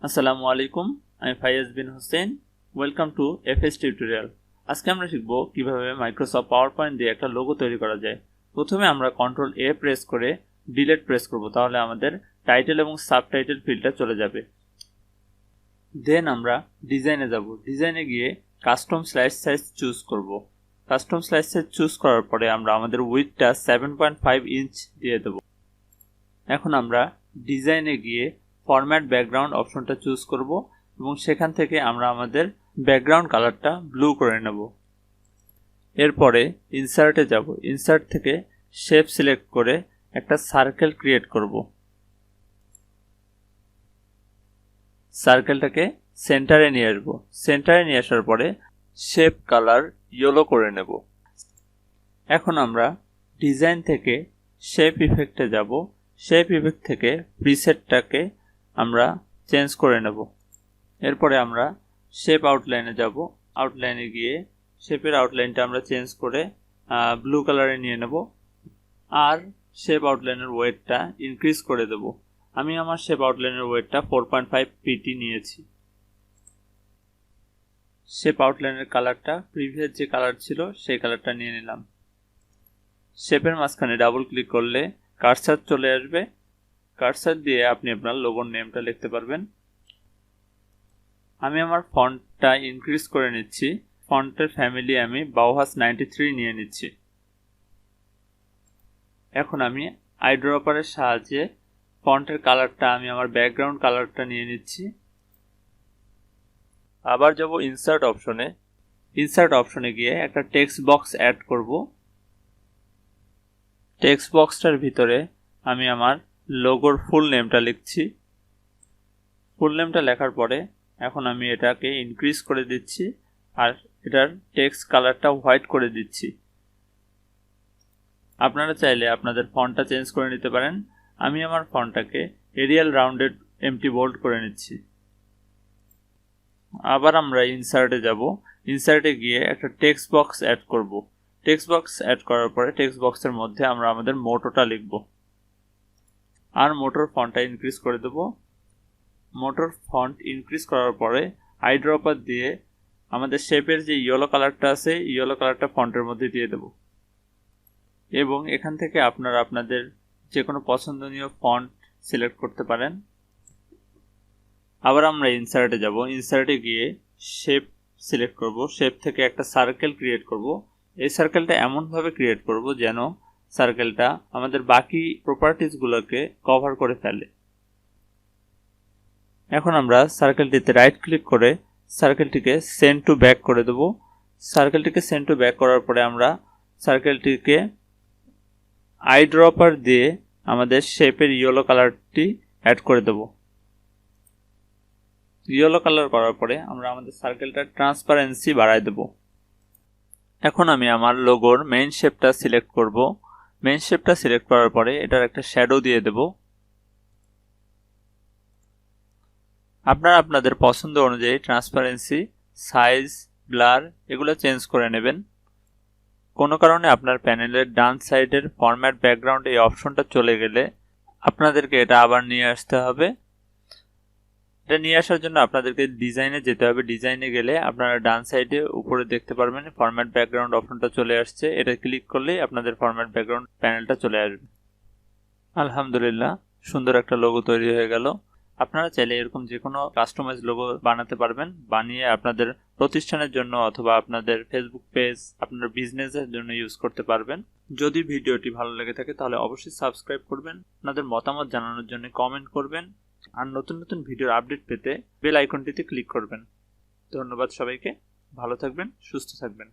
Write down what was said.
আসসালামু আলাইকুম, আমি Faiyaz bin Hossain. Welcome to FS tutorial. আজকে আমরা শিখব কিভাবে মাইক্রোসফট পাওয়ার পয়েন্ট দিয়ে একটা লোগো তৈরি করা যায়। প্রথমে আমরা কন্ট্রোল এ প্রেস করে ডিলিট প্রেস করব, তাহলে আমাদের টাইটেল এবং সাবটাইটেল ফিল্ডটা চলে যাবে। দেন আমরা ডিজাইনে যাব। ডিজাইনে গিয়ে কাস্টম স্লাইস সাইজ চুজ করব। কাস্টম স্লাইস সাইজ চুজ করার পরে আমরা আমাদের উইডথটা 7.5 ইঞ্চ দিয়ে দেব। এখন আমরা ডিজাইনে গিয়ে ফরম্যাট ব্যাকগ্রাউন্ড অপশনটা চুজ করব এবং সেখান থেকে আমরা আমাদের ব্যাকগ্রাউন্ড কালারটা ব্লু করে নেব। এরপরে ইনসার্টে যাব। ইনসার্ট থেকে শেপ সিলেক্ট করে একটা সার্কেল ক্রিয়েট করব। সার্কেলটাকে সেন্টারে নিয়ে আসব। সেন্টারে নিয়ে আসার পরে শেপ কালার ইয়েলো করে নেব। এখন আমরা ডিজাইন থেকে শেপ ইফেক্টে যাব। শেপ ইফেক্ট থেকে প্রিসেটটাকে আমরা চেঞ্জ করে নেব। এরপরে আমরা শেপ আউটলাইনে যাব। আউটলাইনে গিয়ে শেপের আউটলাইনটা আমরা চেঞ্জ করে ব্লু কালারে নিয়ে নেব। আর শেপ আউটলাইনের ওয়েটটা ইনক্রিজ করে দেব। আমি আমার শেপ আউটলাইনের ওয়েটটা 4.5 পিটি নিয়েছি। শেপ আউটলাইনের কালারটা প্রিভিয়াস যে কালার ছিল সেই কালারটা নিয়ে নিলাম। শেপের মাঝখানে ডাবল ক্লিক করলে কার্সার চলে আসবে। কার্সার দিয়ে আপনি আপনার লোগোর নেমটা লিখতে পারবেন। আমি আমার ফন্টটা ইনক্রিজ করে নিচ্ছি। ফন্টের ফ্যামিলি আমি বাউহাস 93 নিয়ে নিচ্ছি। এখন আমি আইড্রপারের সাহায্যে ফন্টের কালারটা আমি আমার ব্যাকগ্রাউন্ড কালারটা নিয়ে নিচ্ছি। আবার যাব ইনসার্ট অপশনে। ইনসার্ট অপশনে গিয়ে একটা টেক্সট বক্স অ্যাড করব। টেক্সট বক্সটার ভিতরে আমি আমার লোগোর ফুল নেমটা লিখছি। ফুল নেমটা লেখার পরে এখন আমি এটাকে ইনক্রিজ করে দিচ্ছি আর এটার টেক্সট কালারটা হোয়াইট করে দিচ্ছি। আপনারা চাইলে আপনাদের ফন্টটা চেঞ্জ করে নিতে পারেন। আমি আমার ফন্টটাকে এরিয়াল রাউন্ডেড এমটি বোল্ড করে নিচ্ছি। আবার আমরা ইনসার্টে যাব। ইনসার্টে গিয়ে একটা টেক্সট বক্স অ্যাড করব। টেক্সট বক্স অ্যাড করার পরে টেক্সট বক্সের মধ্যে আমরা আমাদের মোটোটা লিখব আর মোটোর ফন্টটা ইনক্রিজ করে দেব। মোটর ফন্ট ইনক্রিজ করার পরে আইড্রপার দিয়ে আমাদের শেপের যে ইয়েলো কালারটা আছে ইয়েলো কালারটা ফন্টের মধ্যে দিয়ে দেব এবং এখান থেকে আপনারা আপনাদের যে কোনো পছন্দনীয় ফন্ট সিলেক্ট করতে পারেন। আবার আমরা ইনসার্টে যাব। ইনসার্টে গিয়ে শেপ সিলেক্ট করব। শেপ থেকে একটা সার্কেল ক্রিয়েট করব। এই সার্কেলটা এমনভাবে ক্রিয়েট করব যেন সার্কেলটা আমাদের বাকি প্রপার্টিজগুলোকে কভার করে ফেলে। এখন আমরা সার্কেলটিতে রাইট ক্লিক করে সার্কেলটিকে সেন্ড টু ব্যাক করে দেব। সার্কেলটিকে সেন্ড টু ব্যাক করার পরে আমরা সার্কেলটিকে আইড্রপার দিয়ে আমাদের শেপের ইয়েলো কালারটি অ্যাড করে দেব। ইয়েলো কালার করার পরে আমরা আমাদের সার্কেলটার ট্রান্সপারেন্সি বাড়ায় দেব। এখন আমি আমার লোগোর মেইন শেপটা সিলেক্ট করব। মেইন শেপটা সিলেক্ট করার পরে এটার একটা শ্যাডো দিয়ে দেব। আপনারা আপনাদের পছন্দ অনুযায়ী ট্রান্সপারেন্সি, সাইজ, ব্লার এগুলো চেঞ্জ করে নেবেন। কোনো কারণে আপনার প্যানেলের ডান সাইডের ফরম্যাট ব্যাকগ্রাউন্ড এই অপশনটা চলে গেলে আপনাদেরকে এটা আবার নিয়ে আসতে হবে। এটা নিয়ে আসার জন্য আপনাদেরকে ডিজাইনে যেতে হবে। ডিজাইনে গেলে আপনারা ডান সাইডে উপরে দেখতে পারবেন ফরম্যাট ব্যাকগ্রাউন্ড অপশনটা চলে আসছে। এটা ক্লিক করলেই আপনাদের ফরম্যাট ব্যাকগ্রাউন্ড প্যানেলটা চলে আসবে। আলহামদুলিল্লাহ, সুন্দর একটা লোগো তৈরি হয়ে গেল। আপনারা চাইলে এরকম যে কোনো কাস্টমাইজ লোগো বানাতে পারবেন। বানিয়ে আপনাদের প্রতিষ্ঠানের জন্য অথবা আপনাদের ফেসবুক পেজ, আপনার বিজনেসের জন্য ইউজ করতে পারবেন। যদি ভিডিওটি ভালো লেগে থাকে তাহলে অবশ্যই সাবস্ক্রাইব করবেন। আপনাদের মতামত জানানোর জন্য কমেন্ট করবেন আর নতুন নতুন ভিডিওর আপডেট পেতে বেল আইকনটিতে ক্লিক করবেন। ধন্যবাদ সবাইকে। ভালো থাকবেন, সুস্থ থাকবেন।